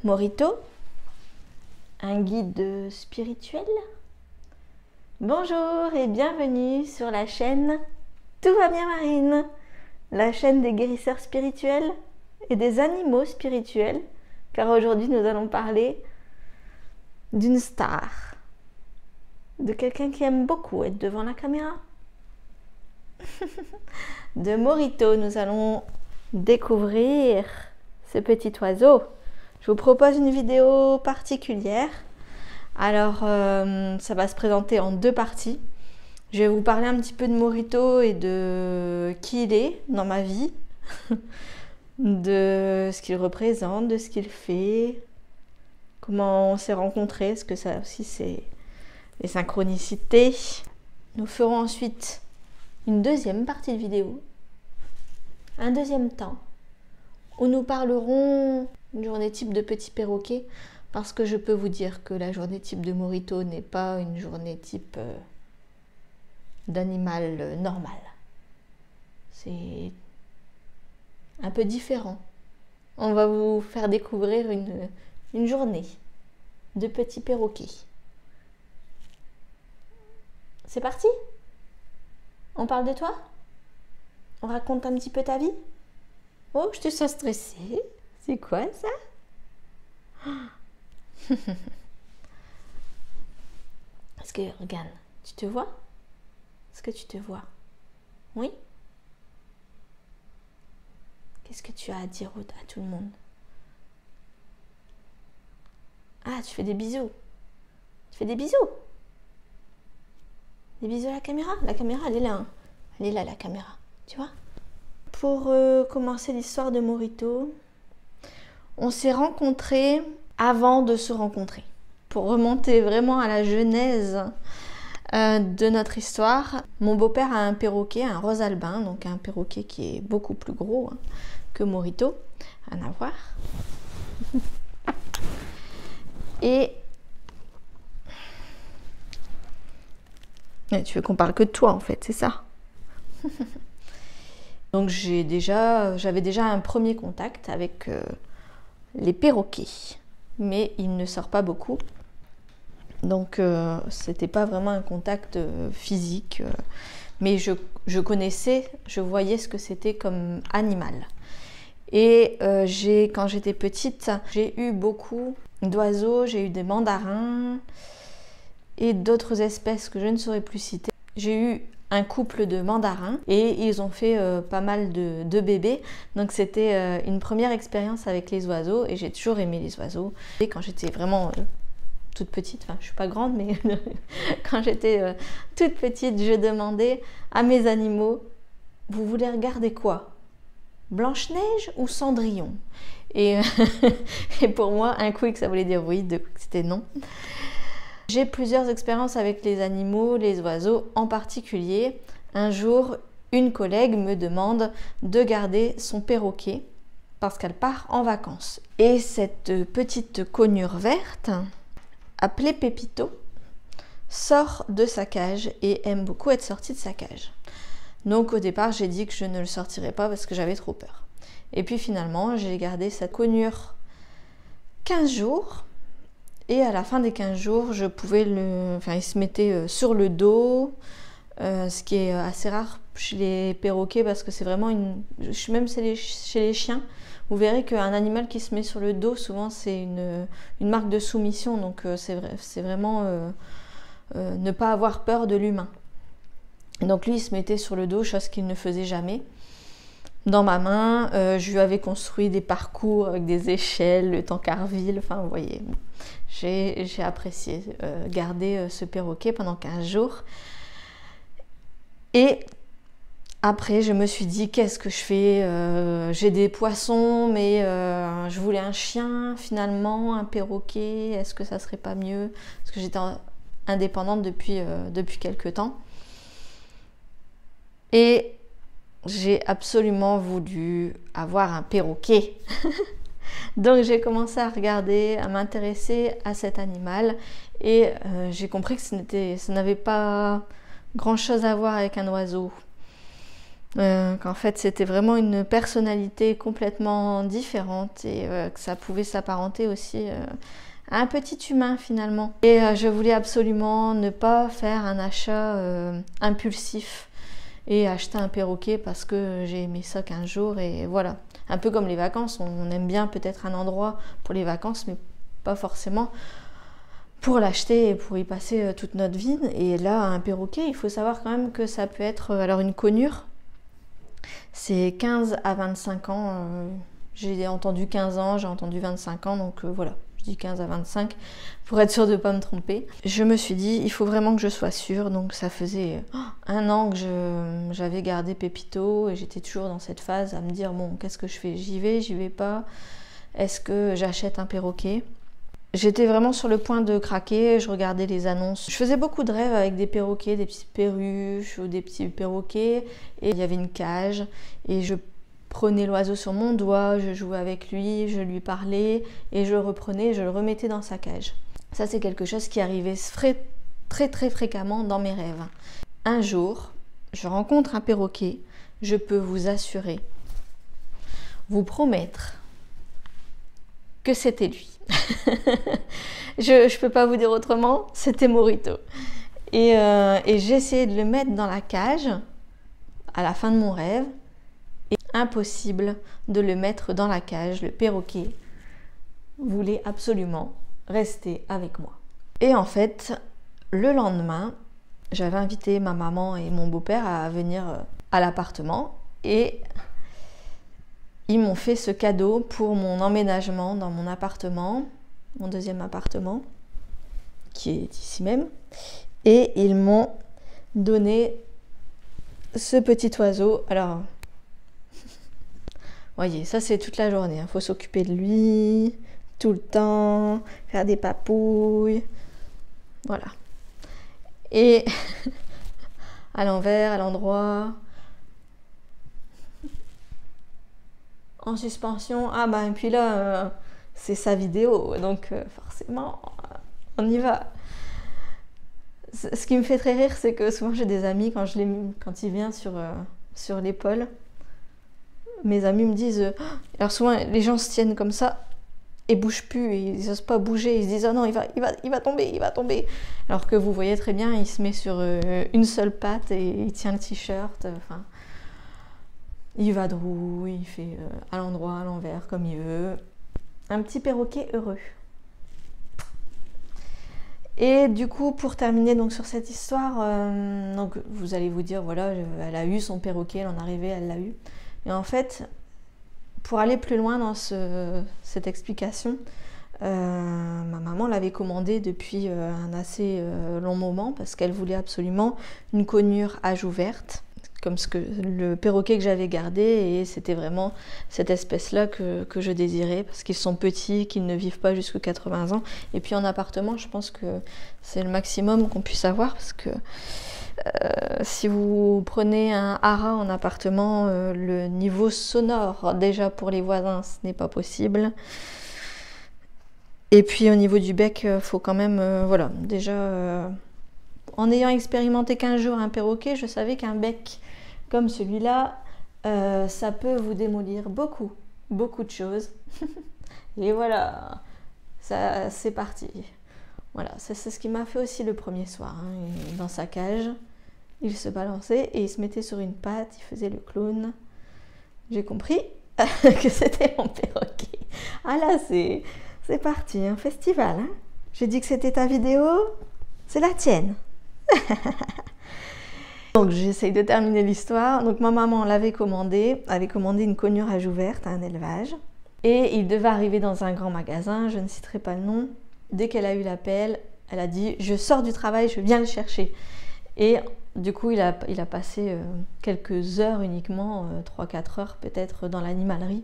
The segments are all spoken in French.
Morito, un guide spirituel. Bonjour et bienvenue sur la chaîne Tout va bien Marine, la chaîne des guérisseurs spirituels et des animaux spirituels, car aujourd'hui nous allons parler d'une star, de quelqu'un qui aime beaucoup être devant la caméra. De Morito, nous allons découvrir ce petit oiseau. Je vous propose une vidéo particulière. Alors, ça va se présenter en deux parties. Je vais vous parler un petit peu de Morito et de qui il est dans ma vie, de ce qu'il représente, de ce qu'il fait, comment on s'est rencontrés, parce que ça aussi c'est les synchronicités. Nous ferons ensuite une deuxième partie de vidéo, un deuxième temps, où nous parlerons une journée type de petit perroquet, parce que je peux vous dire que la journée type de Morito n'est pas une journée type d'animal normal. C'est un peu différent. On va vous faire découvrir une journée de petit perroquet. C'est parti? On parle de toi? On raconte un petit peu ta vie? Oh, je te sens stressée. C'est quoi ça? Est-ce que, regarde, tu te vois? Est-ce que tu te vois? Oui? Qu'est-ce que tu as à dire à tout le monde? Ah, tu fais des bisous. Tu fais des bisous? Des bisous à la caméra? La caméra, elle est là. Hein. Elle est là, la caméra. Tu vois? Pour commencer l'histoire de Morito, on s'est rencontrés avant de se rencontrer. Pour remonter vraiment à la genèse de notre histoire, mon beau-père a un perroquet, un rose albin, donc un perroquet qui est beaucoup plus gros que Morito, rien à voir. Et tu veux qu'on parle que de toi en fait, c'est ça. Donc j'avais déjà un premier contact avec les perroquets, mais il ne sort pas beaucoup. Donc c'était pas vraiment un contact physique, mais je connaissais, je voyais ce que c'était comme animal. Et quand j'étais petite, j'ai eu beaucoup d'oiseaux, j'ai eu des mandarins et d'autres espèces que je ne saurais plus citer. J'ai eu un couple de mandarins et ils ont fait pas mal de bébés. Donc c'était une première expérience avec les oiseaux et j'ai toujours aimé les oiseaux. Et quand j'étais vraiment toute petite, enfin je suis pas grande, mais quand j'étais toute petite, je demandais à mes animaux, vous voulez regarder quoi? Blanche-Neige ou Cendrillon? Et, et pour moi, un quick ça voulait dire oui, deux quick c'était non. J'ai plusieurs expériences avec les animaux, les oiseaux en particulier. Un jour, une collègue me demande de garder son perroquet parce qu'elle part en vacances. Et cette petite conure verte, appelée Pépito, sort de sa cage et aime beaucoup être sortie de sa cage. Donc au départ, j'ai dit que je ne le sortirais pas parce que j'avais trop peur. Et puis finalement, j'ai gardé cette conure 15 jours. Et à la fin des 15 jours, je pouvais il se mettait sur le dos, ce qui est assez rare chez les perroquets parce que c'est vraiment même chez les chiens, vous verrez qu'un animal qui se met sur le dos, souvent c'est une marque de soumission, donc c'est vraiment ne pas avoir peur de l'humain. Donc lui, il se mettait sur le dos, chose qu'il ne faisait jamais. Dans ma main, je lui avais construit des parcours avec des échelles, le tankerville, enfin vous voyez. J'ai apprécié garder ce perroquet pendant 15 jours. Et après, je me suis dit, qu'est-ce que je fais? J'ai des poissons, mais je voulais un chien, finalement, un perroquet. Est-ce que ça serait pas mieux? Parce que j'étais indépendante depuis quelques temps. Et j'ai absolument voulu avoir un perroquet. Donc j'ai commencé à regarder, à m'intéresser à cet animal et j'ai compris que ça n'avait pas grand chose à voir avec un oiseau. qu'en fait c'était vraiment une personnalité complètement différente et que ça pouvait s'apparenter aussi à un petit humain finalement. Et je voulais absolument ne pas faire un achat impulsif et acheter un perroquet parce que j'ai aimé ça 15 jours et voilà. Un peu comme les vacances, on aime bien peut-être un endroit pour les vacances mais pas forcément pour l'acheter et pour y passer toute notre vie. Et là, un perroquet, il faut savoir quand même que ça peut être alors une conure. C'est 15 à 25 ans. J'ai entendu 15 ans, j'ai entendu 25 ans, donc voilà. Je dis 15 à 25 pour être sûre de ne pas me tromper. Je me suis dit, il faut vraiment que je sois sûre. Donc ça faisait 1 an que j'avais gardé Pépito et j'étais toujours dans cette phase à me dire, bon, qu'est-ce que je fais? J'y vais pas? Est-ce que j'achète un perroquet? J'étais vraiment sur le point de craquer, je regardais les annonces. Je faisais beaucoup de rêves avec des perroquets, des petites perruches ou des petits perroquets. Et il y avait une cage et je prenais l'oiseau sur mon doigt, je jouais avec lui, je lui parlais et je le reprenais, je le remettais dans sa cage. Ça, c'est quelque chose qui arrivait très fréquemment dans mes rêves. Un jour, je rencontre un perroquet, je peux vous assurer, vous promettre que c'était lui. Je peux pas vous dire autrement, c'était Morito. Et j'ai essayé de le mettre dans la cage à la fin de mon rêve. Et impossible de le mettre dans la cage. Le perroquet voulait absolument rester avec moi. Et en fait, le lendemain, j'avais invité ma maman et mon beau-père à venir à l'appartement et ils m'ont fait ce cadeau pour mon emménagement dans mon appartement, mon deuxième appartement, qui est ici même. Et ils m'ont donné ce petit oiseau. Alors, voyez, ça c'est toute la journée. Faut s'occuper de lui, tout le temps, faire des papouilles. Voilà. Et à l'envers, à l'endroit. En suspension, ah bah et puis là c'est sa vidéo donc forcément on y va. Ce qui me fait très rire, c'est que souvent j'ai des amis quand il vient sur l'épaule, mes amis me disent alors souvent les gens se tiennent comme ça et bougent plus, et ils n'osent pas bouger, ils se disent oh non il va tomber, alors que vous voyez très bien il se met sur une seule patte et il tient le t-shirt, enfin. Il va droit, il fait à l'endroit, à l'envers, comme il veut. Un petit perroquet heureux. Et du coup, pour terminer donc sur cette histoire, donc vous allez vous dire, voilà, elle a eu son perroquet, elle en est arrivée, elle l'a eu. Et en fait, pour aller plus loin dans cette explication, ma maman l'avait commandé depuis un assez long moment parce qu'elle voulait absolument une conure âge ouverte, comme le perroquet que j'avais gardé, et c'était vraiment cette espèce-là que je désirais parce qu'ils sont petits, qu'ils ne vivent pas jusqu'à 80 ans. Et puis en appartement, je pense que c'est le maximum qu'on puisse avoir parce que si vous prenez un haras en appartement, le niveau sonore, déjà pour les voisins, ce n'est pas possible. Et puis au niveau du bec, faut quand même, voilà, déjà... En ayant expérimenté 15 jours un perroquet, je savais qu'un bec comme celui-là, ça peut vous démolir beaucoup de choses. Et voilà, ça, c'est parti. Voilà, c'est ce qui m'a fait aussi le premier soir. Hein. Dans sa cage, il se balançait et il se mettait sur une patte, il faisait le clown. J'ai compris que c'était mon perroquet. Ah là, c'est parti, un festival. Hein. J'ai dit que c'était ta vidéo, c'est la tienne. Donc j'essaye de terminer l'histoire. Donc ma maman avait commandé une conure âge ouverte à un élevage et il devait arriver dans un grand magasin, je ne citerai pas le nom. Dès qu'elle a eu l'appel, elle a dit je sors du travail, je viens le chercher. Et du coup il a passé quelques heures uniquement, 3-4 heures peut-être dans l'animalerie,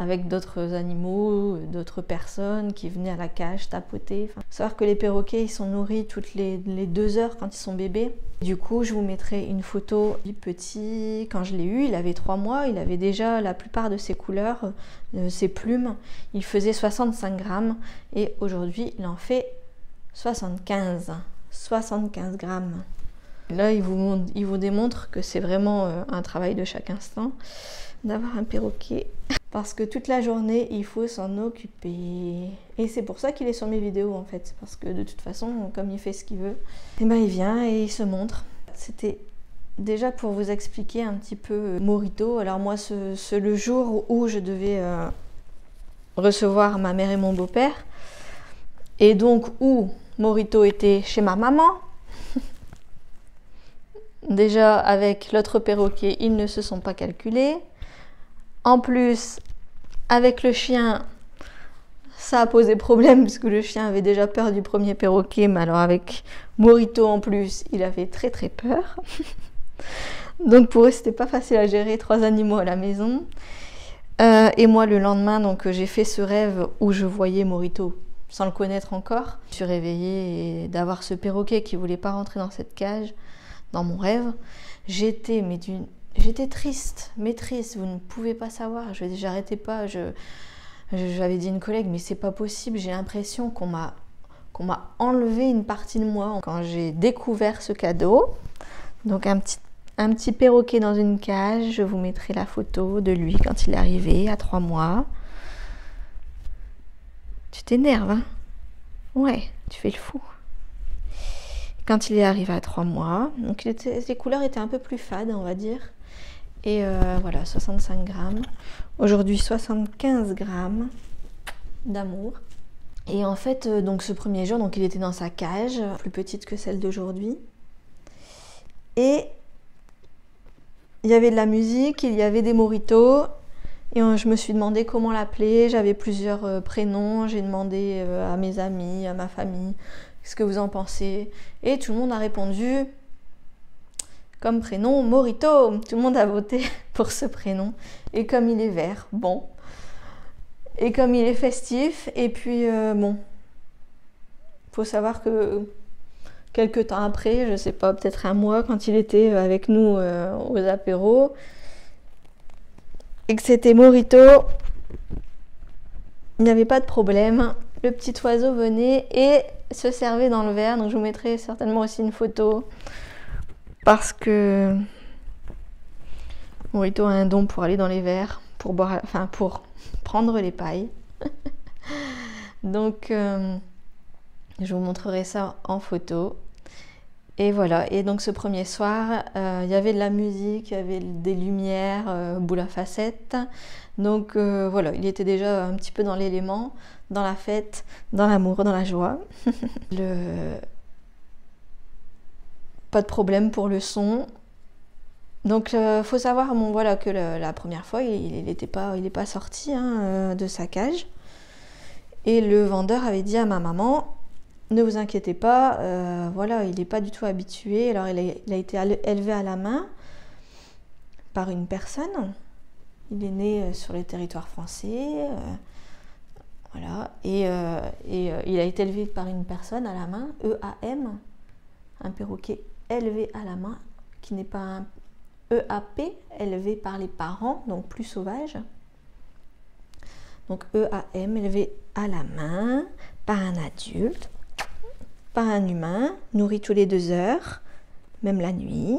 avec d'autres animaux, d'autres personnes qui venaient à la cage tapoter. Enfin, savoir que les perroquets, ils sont nourris toutes les 2 heures quand ils sont bébés. Du coup, je vous mettrai une photo du petit. Quand je l'ai eu, il avait 3 mois, il avait déjà la plupart de ses couleurs, ses plumes. Il faisait 65 grammes et aujourd'hui, il en fait 75 grammes. Là, il vous démontre que c'est vraiment un travail de chaque instant d'avoir un perroquet. Parce que toute la journée, il faut s'en occuper. Et c'est pour ça qu'il est sur mes vidéos en fait. Parce que de toute façon, comme il fait ce qu'il veut, et ben il vient et il se montre. C'était déjà pour vous expliquer un petit peu Morito. Alors moi, c'est le jour où je devais recevoir ma mère et mon beau-père. Et donc où Morito était chez ma maman. Déjà, avec l'autre perroquet, ils ne se sont pas calculés. En plus, avec le chien, ça a posé problème puisque le chien avait déjà peur du premier perroquet. Mais alors avec Morito en plus, il avait très très peur. Donc pour eux, c'était pas facile à gérer 3 animaux à la maison. Et moi, le lendemain, donc j'ai fait ce rêve où je voyais Morito sans le connaître encore. Je suis réveillée et d'avoir ce perroquet qui voulait pas rentrer dans cette cage. Dans mon rêve, j'étais triste, mais triste, vous ne pouvez pas savoir. J'arrêtais pas, j'avais dit à une collègue, mais c'est pas possible, j'ai l'impression qu'on m'a enlevé une partie de moi. Quand j'ai découvert ce cadeau, donc un petit perroquet dans une cage, je vous mettrai la photo de lui quand il est arrivé à 3 mois. Tu t'énerves, hein? Ouais, tu fais le fou. Quand il est arrivé à 3 mois, donc les couleurs étaient un peu plus fades, on va dire. Et voilà, 65 grammes. Aujourd'hui, 75 grammes d'amour. Et en fait, donc ce premier jour, donc il était dans sa cage, plus petite que celle d'aujourd'hui. Et il y avait de la musique, il y avait des moritos. Et je me suis demandé comment l'appeler. J'avais plusieurs prénoms. J'ai demandé à mes amis, à ma famille, qu'est-ce que vous en pensez? Et tout le monde a répondu comme prénom Morito. Tout le monde a voté pour ce prénom. Et comme il est vert, bon. Et comme il est festif, et puis bon. Faut savoir que quelques temps après, je sais pas, peut-être un mois, quand il était avec nous aux apéros, et que c'était Morito, il n'y avait pas de problème. Le petit oiseau venait et se servait dans le verre. Donc je vous mettrai certainement aussi une photo. Parce que Morito a un don pour aller dans les verres, pour boire, enfin pour prendre les pailles. Donc je vous montrerai ça en photo. Et voilà, et donc ce premier soir, il y avait de la musique, il y avait des lumières, boule à facettes. Donc voilà, il était déjà un petit peu dans l'élément, dans la fête, dans l'amour, dans la joie. Pas de problème pour le son. Donc faut savoir, bon, voilà, que la première fois, il n'est pas sorti de sa cage. Et le vendeur avait dit à ma maman, ne vous inquiétez pas, voilà, il n'est pas du tout habitué. Alors il a été élevé à la main par une personne. Il est né sur le territoire français, voilà, et il a été élevé par une personne à la main, EAM, un perroquet élevé à la main, qui n'est pas un EAP, élevé par les parents, donc plus sauvage. Donc EAM, élevé à la main par un adulte, par un humain, nourri tous les 2 heures, même la nuit.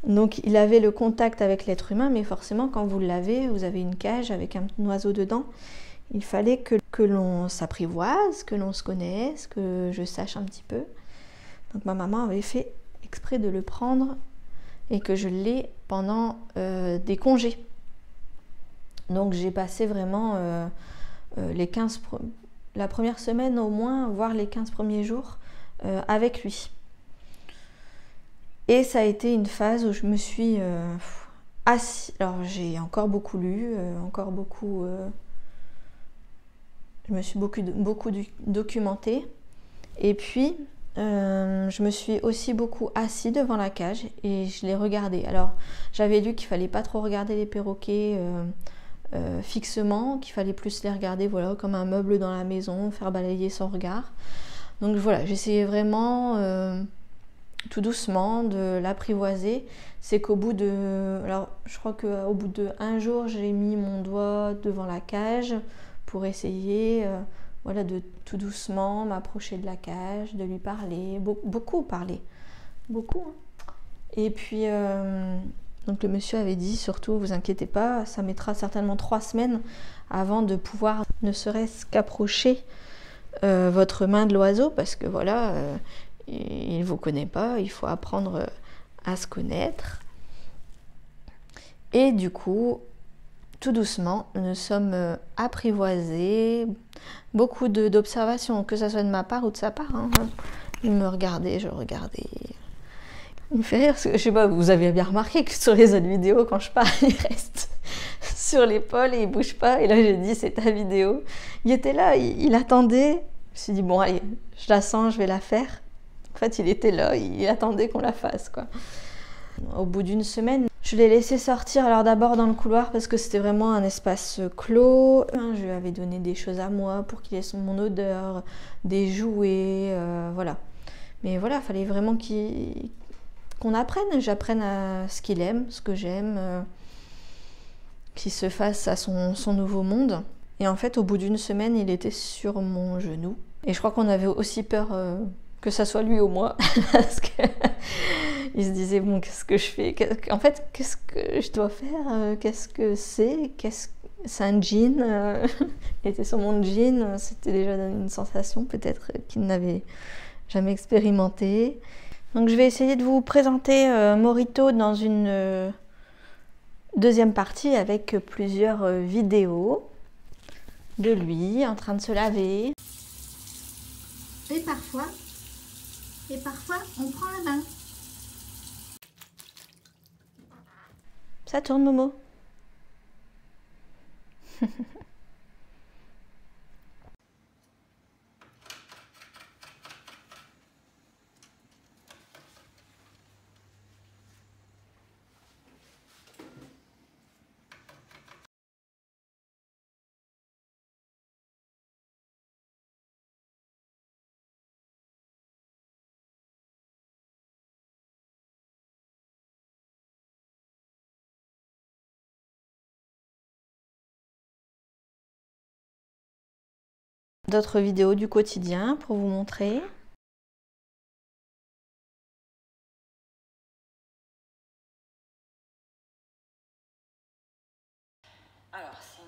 Donc il avait le contact avec l'être humain, mais forcément quand vous l'avez, vous avez une cage avec un oiseau dedans. Il fallait que l'on s'apprivoise, que l'on se connaisse, que je sache un petit peu. Donc ma maman avait fait exprès de le prendre et que je l'ai pendant des congés. Donc j'ai passé vraiment la première semaine au moins, voire les 15 premiers jours avec lui. Et ça a été une phase où je me suis assise. Alors j'ai encore beaucoup lu, je me suis beaucoup documentée. Et puis je me suis aussi beaucoup assise devant la cage et je l'ai regardé. Alors j'avais lu qu'il fallait pas trop regarder les perroquets fixement, qu'il fallait plus les regarder, voilà, comme un meuble dans la maison, faire balayer son regard. Donc voilà, j'essayais vraiment tout doucement de l'apprivoiser. C'est qu'au bout de... Alors je crois qu'au bout de 1 jour, j'ai mis mon doigt devant la cage pour essayer voilà, de tout doucement m'approcher de la cage, de lui parler, beaucoup parler. beaucoup. Hein. Et puis, donc le monsieur avait dit, surtout, vous inquiétez pas, ça mettra certainement 3 semaines avant de pouvoir ne serait-ce qu'approcher votre main de l'oiseau, parce que voilà, il ne vous connaît pas, il faut apprendre à se connaître. Et du coup, tout doucement, nous sommes apprivoisés, beaucoup d'observations, que ce soit de ma part ou de sa part. Hein. Il me regardait, je regardais. Il me fait rire, parce que je sais pas, vous avez bien remarqué que sur les autres vidéos, quand je parle, il reste sur l'épaule et il bouge pas. Et là, j'ai dit, c'est ta vidéo. Il était là, il attendait. Je me suis dit, bon, allez, je la sens, je vais la faire. En fait, il était là, il attendait qu'on la fasse, quoi. Au bout d'une semaine, je l'ai laissé sortir, alors d'abord dans le couloir parce que c'était vraiment un espace clos. Je lui avais donné des choses à moi pour qu'il ait mon odeur, des jouets, voilà. Mais voilà, il fallait vraiment qu'on apprenne, j'apprenne à ce qu'il aime, ce que j'aime, qu'il se fasse à son nouveau monde. Et en fait, au bout d'une semaine, il était sur mon genou. Et je crois qu'on avait aussi peur que ça soit lui ou moi, parce que il se disait, bon, qu'est-ce que je fais? En fait, qu'est-ce que je dois faire? Qu'est-ce que c'est? C'est un jean. Il était sur mon jean, c'était déjà une sensation peut-être qu'il n'avait jamais expérimenté. Donc je vais essayer de vous présenter Morito dans une deuxième partie avec plusieurs vidéos de lui en train de se laver. Et parfois, on prend la main. Ça tourne, Momo. D'autres vidéos du quotidien pour vous montrer.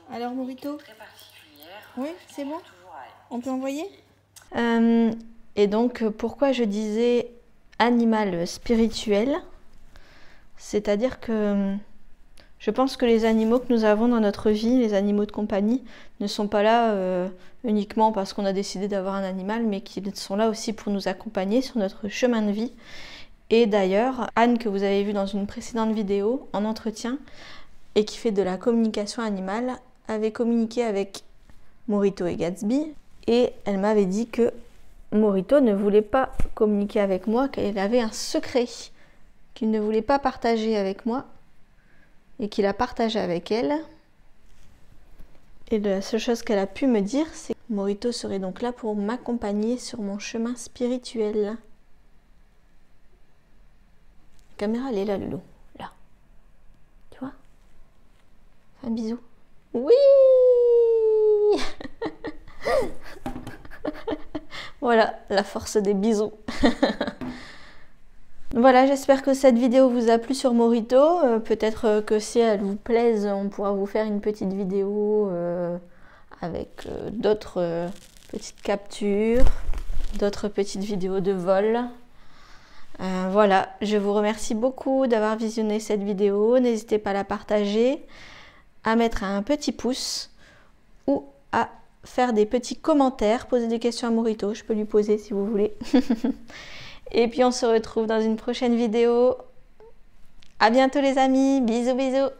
Alors Morito, très particulière. Oui, c'est bon. On peut envoyer. Et donc pourquoi je disais animal spirituel, c'est-à-dire que je pense que les animaux que nous avons dans notre vie, les animaux de compagnie, ne sont pas là uniquement parce qu'on a décidé d'avoir un animal, mais qu'ils sont là aussi pour nous accompagner sur notre chemin de vie. Et d'ailleurs, Anne, que vous avez vue dans une précédente vidéo, en entretien, et qui fait de la communication animale, avait communiqué avec Morito et Gatsby, et elle m'avait dit que Morito ne voulait pas communiquer avec moi, qu'elle avait un secret qu'il ne voulait pas partager avec moi, et qu'il a partagé avec elle. Et la seule chose qu'elle a pu me dire, c'est que Morito serait donc là pour m'accompagner sur mon chemin spirituel. La caméra, elle est là, Loulou. Là. Tu vois? Fais un bisou. Oui. Voilà, la force des bisous. Voilà, j'espère que cette vidéo vous a plu sur Morito. Peut-être que si elle vous plaise, on pourra vous faire une petite vidéo avec d'autres petites captures, d'autres petites vidéos de vol. Voilà, je vous remercie beaucoup d'avoir visionné cette vidéo. N'hésitez pas à la partager, à mettre un petit pouce ou à faire des petits commentaires, poser des questions à Morito. Je peux lui poser si vous voulez. Et puis on se retrouve dans une prochaine vidéo. À bientôt les amis, bisous bisous.